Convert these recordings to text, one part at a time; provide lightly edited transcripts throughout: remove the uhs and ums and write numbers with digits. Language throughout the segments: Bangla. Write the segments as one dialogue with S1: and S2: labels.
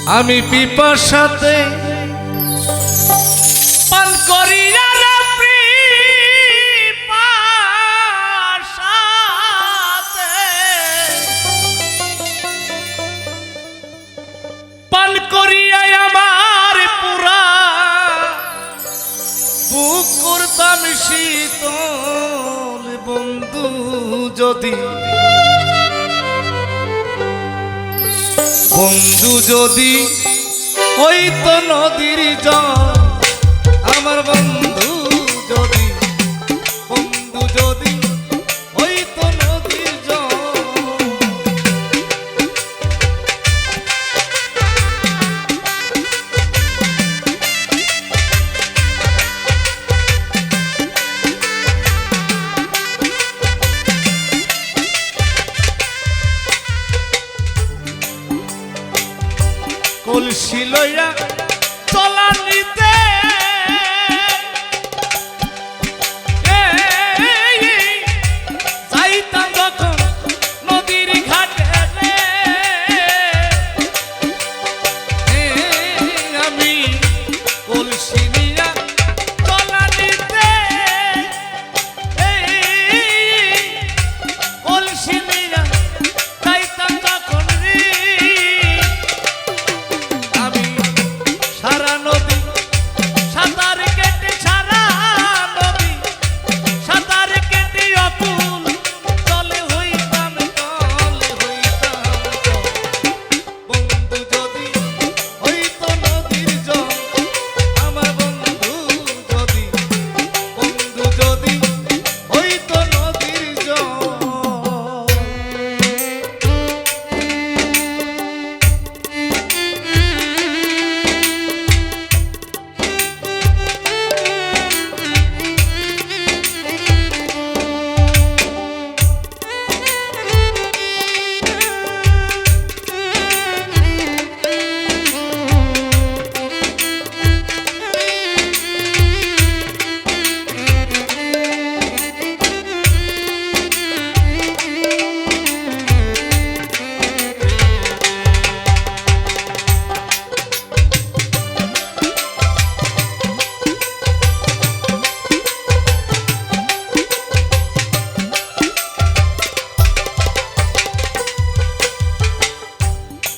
S1: আমি পিপাসাতে পান করি রে পিপাসাতে পান করিয়া আমার পুরা বুক করতাম শীতল বন্ধু যদি হইতো নদীর জল আমার বন্ধু যদি হইতো নদীর জল কলসি লইয়া চলা নিতে যাইতাম যখন নদীর ঘাটে আমি কলসি নিয়া চলা নিতে কলসি নিয়া যাইতাম যখন সারা নদী সাঁতার কেটে অকুল চলে হইতাম বন্ধু যদি হইতো নদীর জল আমার বন্ধু যদি হইতো নদীর জল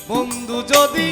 S1: বন্ধু যদি